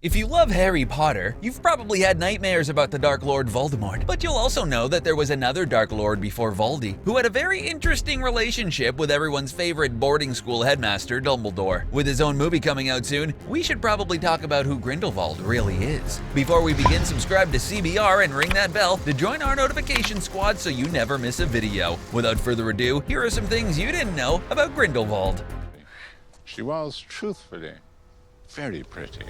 If you love Harry Potter, you've probably had nightmares about the Dark Lord Voldemort, but you'll also know that there was another Dark Lord before Voldy, who had a very interesting relationship with everyone's favorite boarding school headmaster, Dumbledore. With his own movie coming out soon, we should probably talk about who Grindelwald really is. Before we begin, subscribe to CBR and ring that bell to join our notification squad so you never miss a video. Without further ado, here are some things you didn't know about Grindelwald. She was, truthfully, very pretty.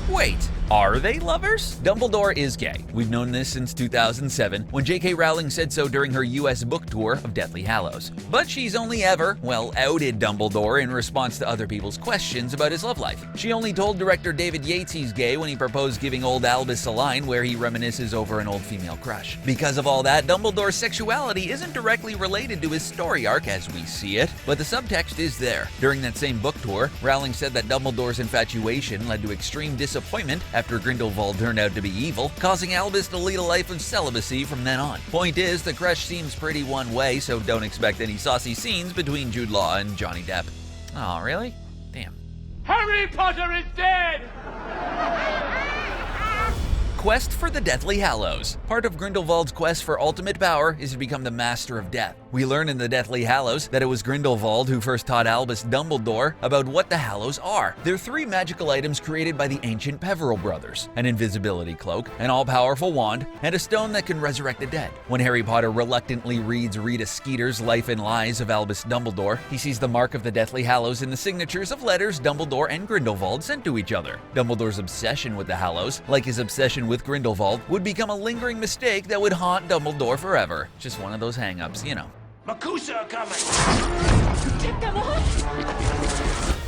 Wait, are they lovers? Dumbledore is gay. We've known this since 2007, when J.K. Rowling said so during her US book tour of Deathly Hallows. But she's only ever, outed Dumbledore in response to other people's questions about his love life. She only told director David Yates he's gay when he proposed giving old Albus a line where he reminisces over an old female crush. Because of all that, Dumbledore's sexuality isn't directly related to his story arc as we see it, but the subtext is there. During that same book tour, Rowling said that Dumbledore's infatuation led to extreme disappointment after Grindelwald turned out to be evil, causing Albus to lead a life of celibacy from then on. Point is, the crush seems pretty one way, so don't expect any saucy scenes between Jude Law and Johnny Depp. Oh, really? Damn. Harry Potter is dead! Quest for the Deathly Hallows. Part of Grindelwald's quest for ultimate power is to become the Master of Death. We learn in the Deathly Hallows that it was Grindelwald who first taught Albus Dumbledore about what the Hallows are. They're three magical items created by the ancient Peverell brothers: an invisibility cloak, an all-powerful wand, and a stone that can resurrect the dead. When Harry Potter reluctantly reads Rita Skeeter's Life and Lies of Albus Dumbledore, he sees the mark of the Deathly Hallows in the signatures of letters Dumbledore and Grindelwald sent to each other. Dumbledore's obsession with the Hallows, like his obsession with Grindelwald, would become a lingering mistake that would haunt Dumbledore forever. Just one of those hang-ups, you know. Makusa are coming! Take them off!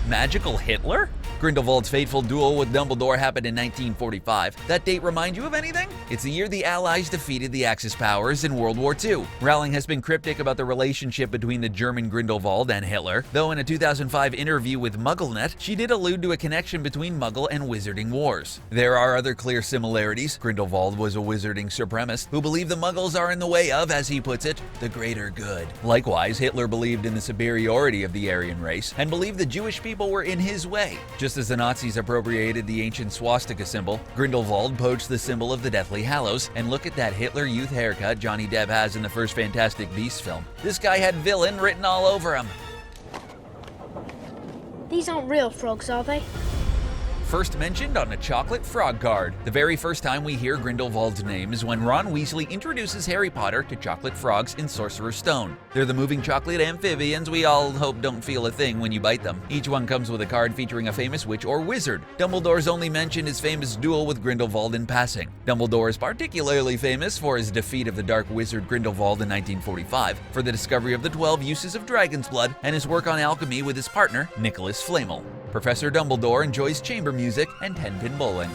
Magical Hitler? Grindelwald's fateful duel with Dumbledore happened in 1945. That date remind you of anything? It's the year the Allies defeated the Axis powers in World War II. Rowling has been cryptic about the relationship between the German Grindelwald and Hitler, though in a 2005 interview with MuggleNet, she did allude to a connection between Muggle and wizarding wars. There are other clear similarities. Grindelwald was a wizarding supremacist who believed the Muggles are in the way of, as he puts it, the greater good. Likewise, Hitler believed in the superiority of the Aryan race and believed the Jewish people were in his way. Just as the Nazis appropriated the ancient swastika symbol, Grindelwald poached the symbol of the Deathly Hallows, and look at that Hitler Youth haircut Johnny Depp has in the first Fantastic Beasts film. This guy had villain written all over him. These aren't real frogs, are they? First mentioned on a chocolate frog card. The very first time we hear Grindelwald's name is when Ron Weasley introduces Harry Potter to chocolate frogs in Sorcerer's Stone. They're the moving chocolate amphibians we all hope don't feel a thing when you bite them. Each one comes with a card featuring a famous witch or wizard. Dumbledore's only mentioned his famous duel with Grindelwald in passing. Dumbledore is particularly famous for his defeat of the dark wizard Grindelwald in 1945, for the discovery of the 12 uses of dragon's blood, and his work on alchemy with his partner, Nicholas Flamel. Professor Dumbledore enjoys chamber music and 10-pin bowling.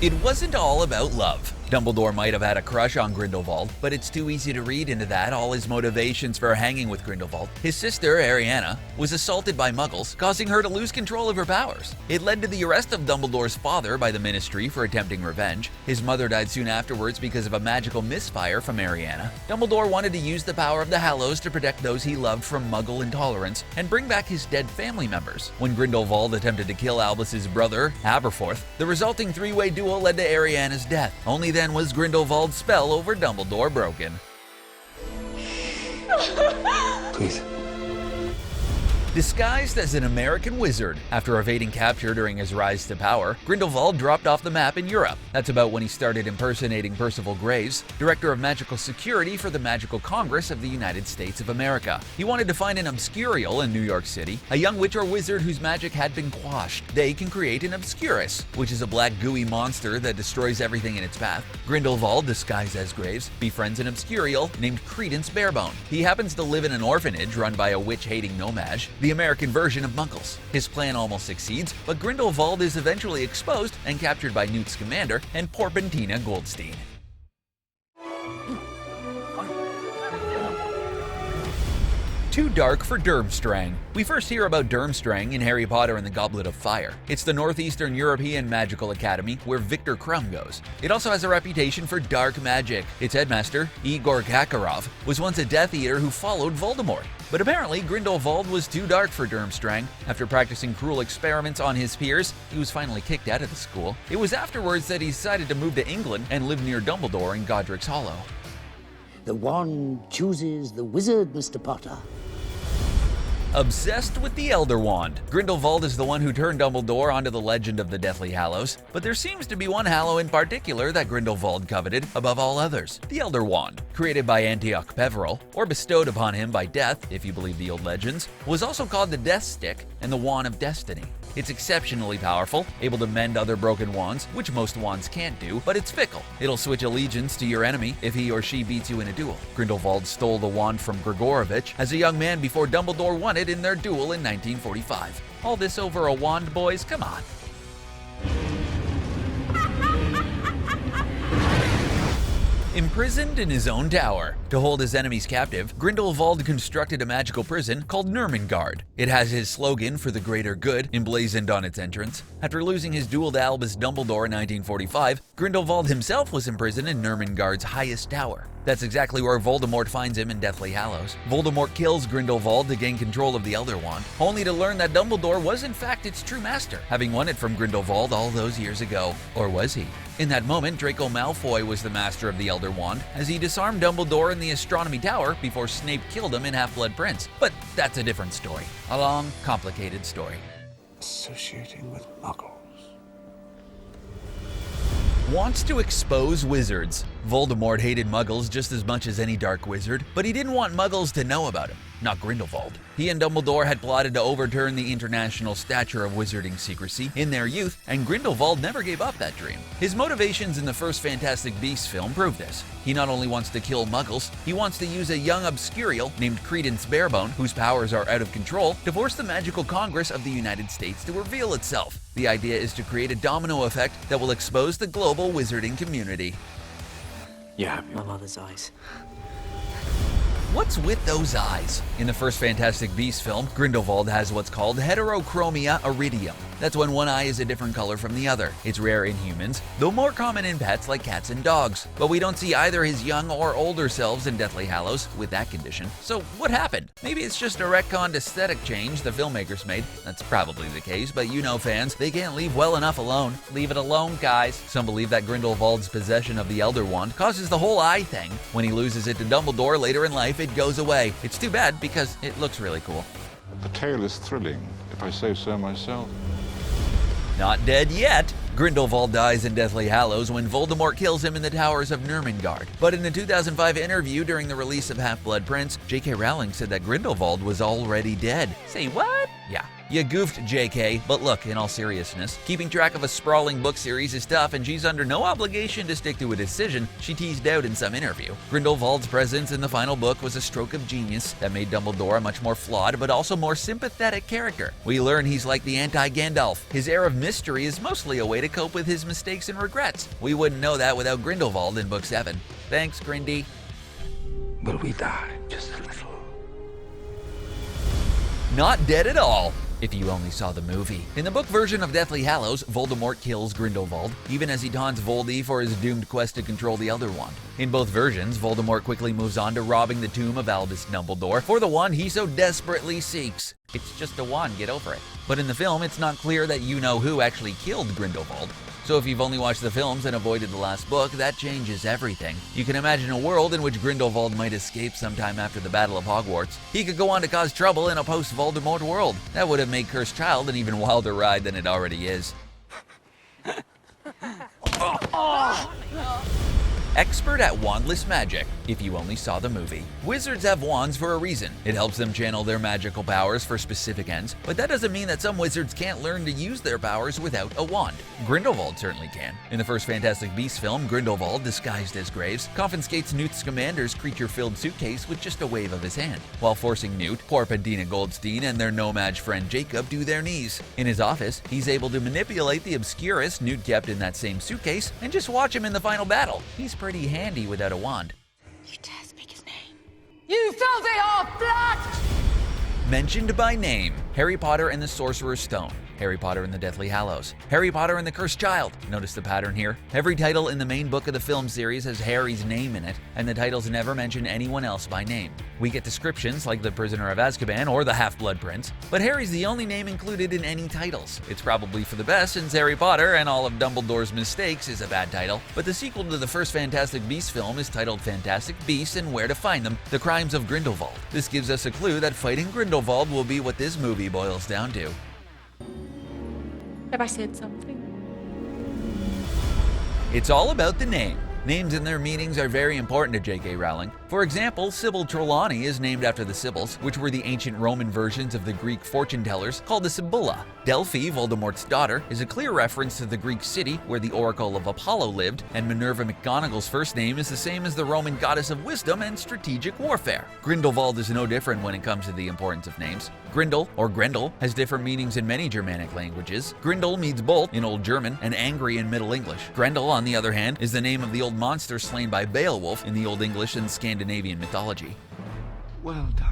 It wasn't all about love. Dumbledore might have had a crush on Grindelwald, but it's too easy to read into that all his motivations for hanging with Grindelwald. His sister, Ariana, was assaulted by Muggles, causing her to lose control of her powers. It led to the arrest of Dumbledore's father by the Ministry for attempting revenge. His mother died soon afterwards because of a magical misfire from Ariana. Dumbledore wanted to use the power of the Hallows to protect those he loved from Muggle intolerance and bring back his dead family members. When Grindelwald attempted to kill Albus's brother, Aberforth, the resulting three-way duel led to Ariana's death. Only then was Grindelwald's spell over Dumbledore broken. Please. Disguised as an American wizard, after evading capture during his rise to power, Grindelwald dropped off the map in Europe. That's about when he started impersonating Percival Graves, Director of Magical Security for the Magical Congress of the United States of America. He wanted to find an Obscurial in New York City, a young witch or wizard whose magic had been quashed. They can create an Obscurus, which is a black gooey monster that destroys everything in its path. Grindelwald, disguised as Graves, befriends an Obscurial named Credence Barebone. He happens to live in an orphanage run by a witch-hating nomad, the American version of Muggles. His plan almost succeeds, but Grindelwald is eventually exposed and captured by Newt Scamander and Porpentina Goldstein. Too dark for Durmstrang. We first hear about Durmstrang in Harry Potter and the Goblet of Fire. It's the Northeastern European magical academy where Viktor Krum goes. It also has a reputation for dark magic. Its headmaster, Igor Kakarov, was once a Death Eater who followed Voldemort. But apparently, Grindelwald was too dark for Durmstrang. After practicing cruel experiments on his peers, he was finally kicked out of the school. It was afterwards that he decided to move to England and live near Dumbledore in Godric's Hollow. The wand chooses the wizard, Mr. Potter. Obsessed with the Elder Wand. Grindelwald is the one who turned Dumbledore onto the legend of the Deathly Hallows, but there seems to be one Hallow in particular that Grindelwald coveted above all others. The Elder Wand, created by Antioch Peverell, or bestowed upon him by Death, if you believe the old legends, was also called the Death Stick and the Wand of Destiny. It's exceptionally powerful, able to mend other broken wands, which most wands can't do, but it's fickle. It'll switch allegiance to your enemy if he or she beats you in a duel. Grindelwald stole the wand from Grigorovich as a young man before Dumbledore won it in their duel in 1945. All this over a wand, boys? Come on. Imprisoned in his own tower. To hold his enemies captive, Grindelwald constructed a magical prison called Nurmengard. It has his slogan for the greater good emblazoned on its entrance. After losing his duel to Albus Dumbledore in 1945, Grindelwald himself was imprisoned in Nurmengard's highest tower. That's exactly where Voldemort finds him in Deathly Hallows. Voldemort kills Grindelwald to gain control of the Elder Wand, only to learn that Dumbledore was in fact its true master, having won it from Grindelwald all those years ago. Or was he? In that moment, Draco Malfoy was the master of the Elder Wand, as he disarmed Dumbledore in the Astronomy Tower before Snape killed him in Half-Blood Prince. But that's a different story. A long, complicated story. Associating with muggles. Wants to expose wizards. Voldemort hated muggles just as much as any dark wizard, but he didn't want muggles to know about him, not Grindelwald. He and Dumbledore had plotted to overturn the international stature of wizarding secrecy in their youth, and Grindelwald never gave up that dream. His motivations in the first Fantastic Beasts film prove this. He not only wants to kill muggles, he wants to use a young Obscurial named Credence Barebone, whose powers are out of control, to force the Magical Congress of the United States to reveal itself. The idea is to create a domino effect that will expose the global wizarding community. You have your mother's eyes. What's with those eyes? In the first Fantastic Beasts film, Grindelwald has what's called Heterochromia iridium. That's when one eye is a different color from the other. It's rare in humans, though more common in pets like cats and dogs. But we don't see either his young or older selves in Deathly Hallows with that condition. So what happened? Maybe it's just a retconned aesthetic change the filmmakers made. That's probably the case, but you know fans, they can't leave well enough alone. Leave it alone, guys. Some believe that Grindelwald's possession of the Elder Wand causes the whole eye thing. When he loses it to Dumbledore later in life, it goes away. It's too bad because it looks really cool. The tale is thrilling, if I say so myself. Not dead yet. Grindelwald dies in Deathly Hallows when Voldemort kills him in the towers of Nurmengard. But in a 2005 interview during the release of Half-Blood Prince, J.K. Rowling said that Grindelwald was already dead. Say what? Yeah. You goofed, JK, but look, in all seriousness, keeping track of a sprawling book series is tough and she's under no obligation to stick to a decision she teased out in some interview. Grindelwald's presence in the final book was a stroke of genius that made Dumbledore a much more flawed but also more sympathetic character. We learn he's like the anti-Gandalf. His air of mystery is mostly a way to cope with his mistakes and regrets. We wouldn't know that without Grindelwald in Book 7. Thanks, Grindy. Will we die just a little? Not dead at all. If you only saw the movie. In the book version of Deathly Hallows, Voldemort kills Grindelwald, even as he taunts Voldy for his doomed quest to control the Elder Wand. In both versions, Voldemort quickly moves on to robbing the tomb of Albus Dumbledore for the wand he so desperately seeks. It's just a wand, get over it. But in the film, it's not clear that you-know-who actually killed Grindelwald. So if you've only watched the films and avoided the last book, that changes everything. You can imagine a world in which Grindelwald might escape sometime after the Battle of Hogwarts. He could go on to cause trouble in a post-Voldemort world. That would have made Cursed Child an even wilder ride than it already is. Expert at wandless magic, if you only saw the movie. Wizards have wands for a reason. It helps them channel their magical powers for specific ends, but that doesn't mean that some wizards can't learn to use their powers without a wand. Grindelwald certainly can. In the first Fantastic Beasts film, Grindelwald, disguised as Graves, confiscates Newt Scamander's creature-filled suitcase with just a wave of his hand, while forcing Newt, Porpentina Goldstein, and their no-match friend Jacob to their knees. In his office, he's able to manipulate the Obscurus Newt kept in that same suitcase and just watch him in the final battle. He's pretty handy without a wand. You dare speak his name? You filthy old blood! Mentioned by name: Harry Potter and the Sorcerer's Stone, Harry Potter and the Deathly Hallows, Harry Potter and the Cursed Child. Notice the pattern here? Every title in the main book of the film series has Harry's name in it, and the titles never mention anyone else by name. We get descriptions like the Prisoner of Azkaban or the Half-Blood Prince, but Harry's the only name included in any titles. It's probably for the best, since Harry Potter and All of Dumbledore's Mistakes is a bad title, but the sequel to the first Fantastic Beasts film is titled Fantastic Beasts and Where to Find Them: The Crimes of Grindelwald. This gives us a clue that fighting Grindelwald will be what this movie boils down to. Have I said something? It's all about the name. Names and their meanings are very important to J.K. Rowling. For example, Sybil Trelawney is named after the Sibyls, which were the ancient Roman versions of the Greek fortune tellers called the Sibylla. Delphi, Voldemort's daughter, is a clear reference to the Greek city where the Oracle of Apollo lived, and Minerva McGonagall's first name is the same as the Roman goddess of wisdom and strategic warfare. Grindelwald is no different when it comes to the importance of names. Grindel, or Grendel, has different meanings in many Germanic languages. Grindel means bolt in Old German and angry in Middle English. Grendel, on the other hand, is the name of the old monster slain by Beowulf in the Old English and Scandinavian mythology. Well done.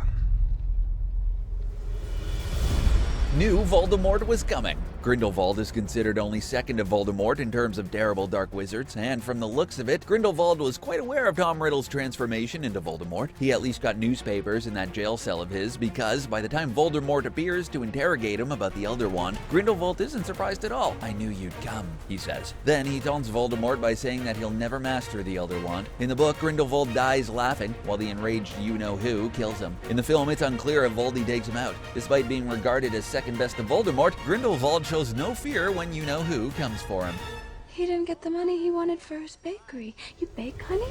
Knew Voldemort was coming. Grindelwald is considered only second to Voldemort in terms of terrible dark wizards, and from the looks of it, Grindelwald was quite aware of Tom Riddle's transformation into Voldemort. He at least got newspapers in that jail cell of his, because by the time Voldemort appears to interrogate him about the Elder Wand, Grindelwald isn't surprised at all. "I knew you'd come," he says. Then he taunts Voldemort by saying that he'll never master the Elder Wand. In the book, Grindelwald dies laughing, while the enraged you-know-who kills him. In the film, it's unclear if Voldy takes him out. Despite being regarded as second best to Voldemort, Grindelwald shows no fear when you-know-who comes for him. He didn't get the money he wanted for his bakery. You bake, honey?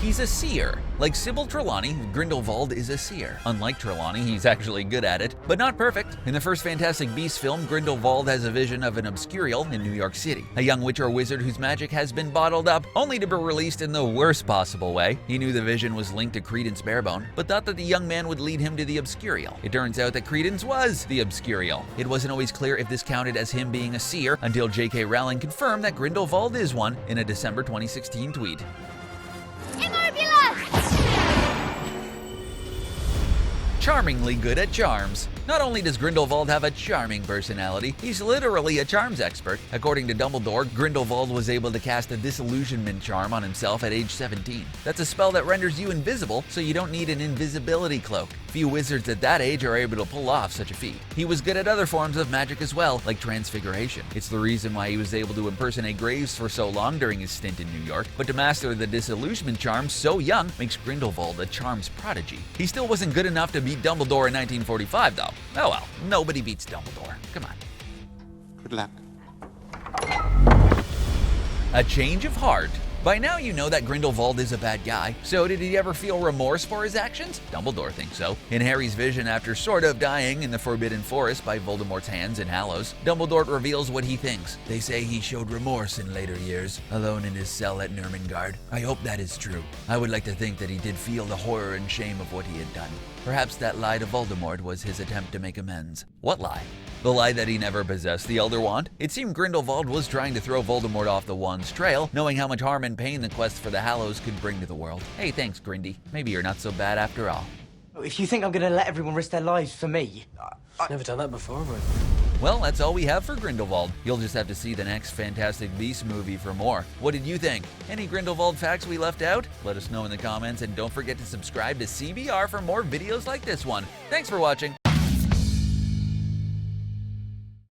He's a seer. Like Sybil Trelawney, Grindelwald is a seer. Unlike Trelawney, he's actually good at it, but not perfect. In the first Fantastic Beasts film, Grindelwald has a vision of an Obscurial in New York City, a young witch or wizard whose magic has been bottled up, only to be released in the worst possible way. He knew the vision was linked to Credence Barebone, but thought that the young man would lead him to the Obscurial. It turns out that Credence was the Obscurial. It wasn't always clear if this counted as him being a seer until J.K. Rowling confirmed that Grindelwald is one in a December 2016 tweet. Charmingly good at charms. Not only does Grindelwald have a charming personality, he's literally a charms expert. According to Dumbledore, Grindelwald was able to cast a disillusionment charm on himself at age 17. That's a spell that renders you invisible, so you don't need an invisibility cloak. Few wizards at that age are able to pull off such a feat. He was good at other forms of magic as well, like transfiguration. It's the reason why he was able to impersonate Graves for so long during his stint in New York, but to master the disillusionment charm so young makes Grindelwald a charms prodigy. He still wasn't good enough to beat Dumbledore in 1945 though. Oh well, nobody beats Dumbledore. Come on. Good luck. A change of heart. By now you know that Grindelwald is a bad guy, so did he ever feel remorse for his actions? Dumbledore thinks so. In Harry's vision after sort of dying in the Forbidden Forest by Voldemort's hands in Hallows, Dumbledore reveals what he thinks. They say he showed remorse in later years, alone in his cell at Nurmengard. I hope that is true. I would like to think that he did feel the horror and shame of what he had done. Perhaps that lie to Voldemort was his attempt to make amends. What lie? The lie that he never possessed the Elder Wand? It seemed Grindelwald was trying to throw Voldemort off the wand's trail, knowing how much harm and pain the quest for the Hallows could bring to the world. Hey, thanks, Grindy. Maybe you're not so bad after all. If you think I'm gonna let everyone risk their lives for me, Never done that before, but... Well, that's all we have for Grindelwald. You'll just have to see the next Fantastic Beasts movie for more. What did you think? Any Grindelwald facts we left out? Let us know in the comments, and don't forget to subscribe to CBR for more videos like this one. Thanks for watching.